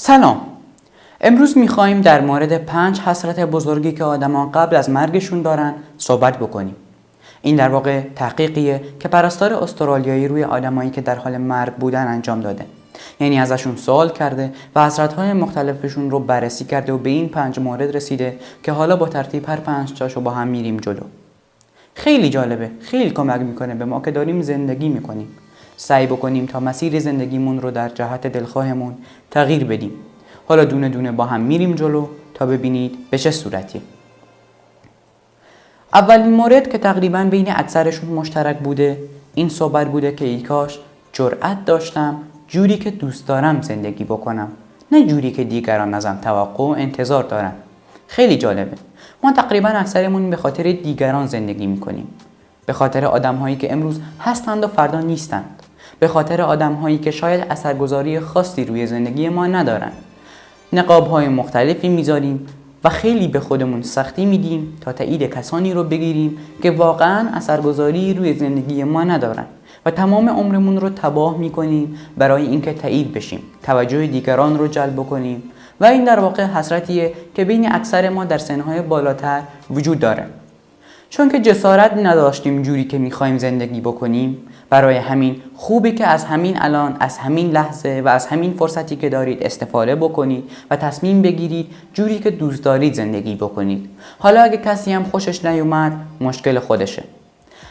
سلام. امروز میخواییم در مورد 5 حسرت بزرگی که آدمان قبل از مرگشون دارن صحبت بکنیم. این در واقع تحقیقیه که پرستار استرالیایی روی آدمایی که در حال مرگ بودن انجام داده. یعنی ازشون سوال کرده و حسرت‌های مختلفشون رو بررسی کرده و به این 5 مورد رسیده که حالا با ترتیب هر 5 تاشو با هم میریم جلو. خیلی جالبه، خیلی کمک میکنه به ما که داریم زندگی میکنیم. سعی بکنیم تا مسیر زندگیمون رو در جهت دلخواهمون تغییر بدیم. حالا دونه دونه با هم میریم جلو تا ببینید به چه صورتیه. اولین مورد که تقریباً بین اکثرشون مشترک بوده این صحبت بوده که ای کاش جرأت داشتم جوری که دوست دارم زندگی بکنم، نه جوری که دیگران ازم توقع و انتظار دارن. خیلی جالبه. ما تقریباً اکثرمون به خاطر دیگران زندگی میکنیم. به خاطر آدم‌هایی که امروز هستند و فردا نیستند. به خاطر آدم‌هایی که شاید اثرگذاری خاصی روی زندگی ما ندارن. نقاب‌های مختلفی میذاریم و خیلی به خودمون سختی میدیم تا تایید کسانی رو بگیریم که واقعاً اثرگذاری روی زندگی ما ندارن و تمام عمرمون رو تباه میکنیم برای اینکه تایید بشیم، توجه دیگران رو جلب کنیم و این در واقع حسرتیه که بین اکثر ما در سنهای بالاتر وجود داره. چون که جسارت نداشتیم جوری که میخوایم زندگی بکنیم، برای همین خوبه که از همین الان، از همین لحظه و از همین فرصتی که دارید استفاده بکنید و تصمیم بگیرید جوری که دوست دارید زندگی بکنید. حالا اگه کسی هم خوشش نیومد مشکل خودشه.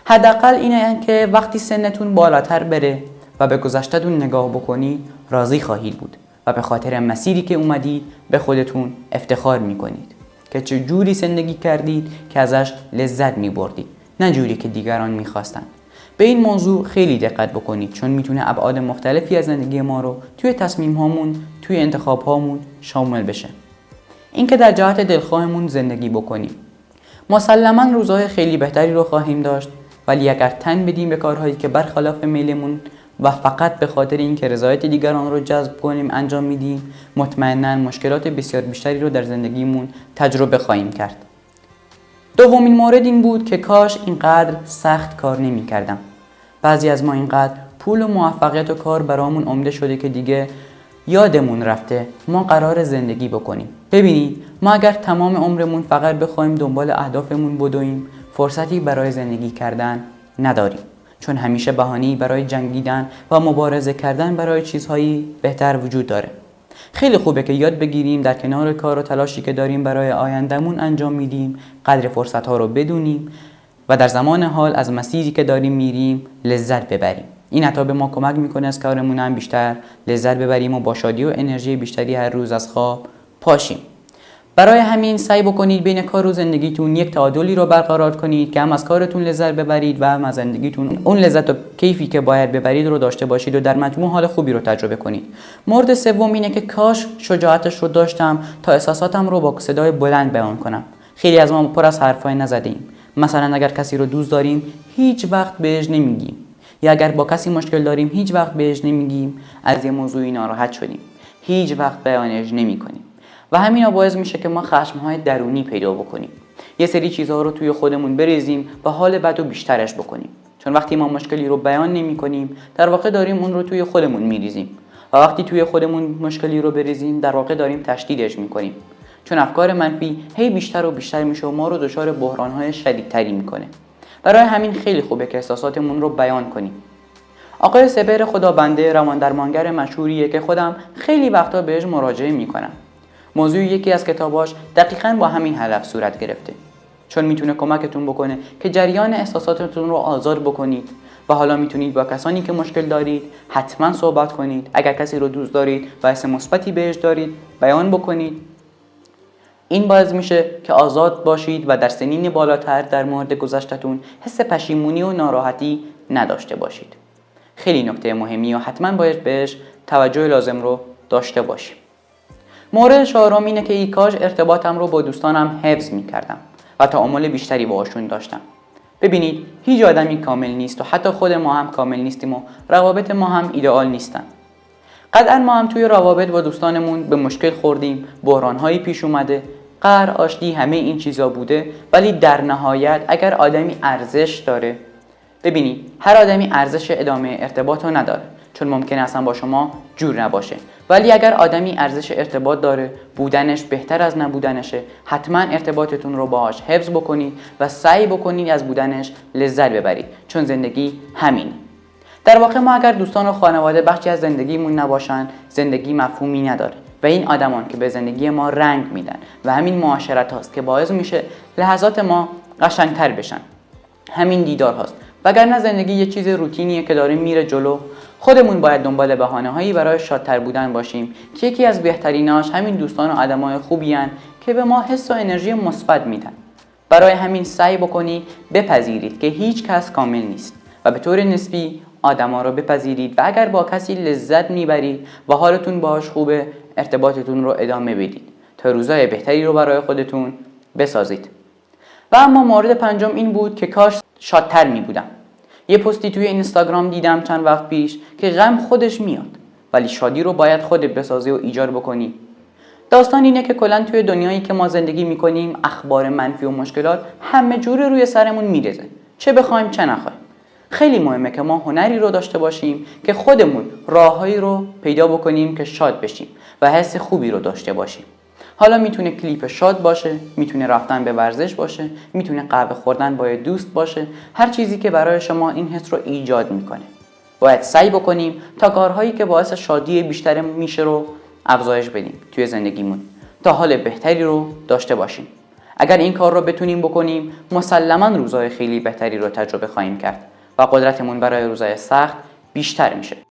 حداقل اینه که وقتی سنتون بالاتر بره و به گذشته‌تون نگاه بکنید راضی خواهید بود و به خاطر مسیری که اومدید به خودتون افتخار میکنید که چه جوری زندگی کردید که ازش لذت میبردید، نه جوری که دیگران میخواستن. به این موضوع خیلی دقت بکنید چون میتونه ابعاد مختلفی از زندگی ما رو توی تصمیم هامون، توی انتخاب هامون شامل بشه. این که در جهت دلخواهمون زندگی بکنیم. مسلماً روزهای خیلی بهتری رو خواهیم داشت، ولی اگر تن بدیم به کارهایی که برخلاف میلمون و فقط به خاطر اینکه رضایت دیگران رو جذب کنیم انجام میدیم، مطمئناً مشکلات بسیار بیشتری رو در زندگیمون تجربه خواهیم کرد. دومین مورد این بود که کاش اینقدر سخت کار نمی کردم. بعضی از ما اینقدر پول و موفقیت و کار برامون عمده شده که دیگه یادمون رفته ما قرار زندگی بکنیم. ببینید، ما اگر تمام عمرمون فقط بخوایم دنبال اهدافمون بدویم، فرصتی برای زندگی کردن نداریم. چون همیشه بهانه‌ای برای جنگیدن و مبارزه کردن برای چیزهایی بهتر وجود داره. خیلی خوبه که یاد بگیریم در کنار کار و تلاشی که داریم برای آیندهمون انجام میدیم قدر فرصت‌ها رو بدونیم و در زمان حال از مسیری که داریم میریم لذت ببریم. این حتی به ما کمک میکنه از کارمون هم بیشتر لذت ببریم و با شادی و انرژی بیشتری هر روز از خواب پاشیم. برای همین سعی بکنید بین کار و زندگیتون یک تعادلی رو برقرار کنید که هم از کارتون لذت ببرید و هم از زندگیتون اون لذت و کیفی که باید ببرید رو داشته باشید و در مجموع حال خوبی رو تجربه کنید. مورد سوم اینه که کاش شجاعتش رو داشتم تا احساساتم رو با صدای بلند بیان کنم. خیلی از ما پر از حرفای نزدیم. مثلا اگر کسی رو دوست داریم هیچ وقت بهش نمیگیم، یا اگر با کسی مشکل داریم هیچ وقت بهش نمیگیم از یه موضوعی ناراحت شدیم، هیچ وقت بیانش نمیکنیم. و همینا باعث میشه که ما خشم‌های درونی پیدا بکنیم. یه سری چیزها رو توی خودمون بریزیم و حال بد رو بیشترش بکنیم. چون وقتی ما مشکلی رو بیان نمی‌کنیم، در واقع داریم اون رو توی خودمون میریزیم. و وقتی توی خودمون مشکلی رو بریزیم، در واقع داریم تشدیدش می‌کنیم. چون افکار منفی هی بیشتر و بیشتر میشه و ما رو دچار بحران‌های شدیدتری می‌کنه. برای همین خیلی خوبه که احساساتمون رو بیان کنیم. آقای سپهر خدابنده رواندرمانگر مشهوریه که خودم خیلی وقتا بهش مراجعه می‌کنم. موضوع یکی از کتاباش دقیقاً با همین هدف صورت گرفته، چون میتونه کمکتون بکنه که جریان احساساتتون رو آزاد بکنید و حالا میتونید با کسانی که مشکل دارید حتما صحبت کنید. اگر کسی رو دوست دارید و حس مثبتی بهش دارید بیان بکنید. این باعث میشه که آزاد باشید و در سنین بالاتر در مورد گذشته‌تون حس پشیمونی و ناراحتی نداشته باشید. خیلی نکته مهمی و حتما باید بهش توجه لازم رو داشته باشیم. مورد چهارم اینه که ای کاش ارتباطم رو با دوستانم حفظ می‌کردم و تعامل بیشتری باهاشون داشتم. ببینید، هیچ آدمی کامل نیست و حتی خود ما هم کامل نیستیم و روابط ما هم ایدئال نیستن. قطعاً ما هم توی روابط با دوستانمون به مشکل خوردیم، بحران‌هایی پیش اومده، قهر، آشتی، همه این چیزا بوده، ولی در نهایت اگر آدمی ارزش داره، ببینید هر آدمی ارزش ادامه ارتباط رو نداره، چون ممکنه اصلا با شما جور نباشه ولی اگر آدمی ارزش ارتباط داره، بودنش بهتر از نبودنشه، حتما ارتباطتون رو باهاش حفظ بکنید و سعی بکنید از بودنش لذت ببرید، چون زندگی همینه. در واقع ما اگر دوستان و خانواده بخشی از زندگیمون نباشن، زندگی مفهومی نداره و این آدمان که به زندگی ما رنگ میدن و همین معاشرت هاست که باعث میشه لحظات ما قشنگتر بشن. همین دیدار هاست. وگرنه زندگی یه چیز روتینیه که داره میره جلو. خودمون باید دنبال بهانه‌هایی برای شادتر بودن باشیم که یکی از بهتریناش همین دوستان و آدمای خوبی هن که به ما حس و انرژی مثبت میدن. برای همین سعی بکنید بپذیرید که هیچ کس کامل نیست و به طور نسبی آدما رو بپذیرید و اگر با کسی لذت میبرید و حالتون باهاش خوبه، ارتباطتون رو ادامه بدید تا روزای بهتری رو برای خودتون بسازید. و اما مورد پنجم این بود که کاش شادتر می بودم. یه پستی توی اینستاگرام دیدم چند وقت پیش که غم خودش میاد ولی شادی رو باید خودت بسازی و ایجاد بکنی. داستان اینه که کلا توی دنیایی که ما زندگی میکنیم اخبار منفی و مشکلات همه جوره روی سرمون میرزه، چه بخوایم چه نخوایم. خیلی مهمه که ما هنری رو داشته باشیم که خودمون راههایی رو پیدا بکنیم که شاد بشیم و حس خوبی رو داشته باشیم. حالا میتونه کلیپ شاد باشه، میتونه رفتن به ورزش باشه، میتونه قهوه خوردن با دوست باشه، هر چیزی که برای شما این حس رو ایجاد میکنه. باید سعی بکنیم تا کارهایی که باعث شادی بیشتر میشه رو افزایش بدیم توی زندگیمون تا حال بهتری رو داشته باشیم. اگر این کار رو بتونیم بکنیم، مسلماً روزهای خیلی بهتری رو تجربه خواهیم کرد و قدرتمون برای روزهای سخت بیشتر میشه.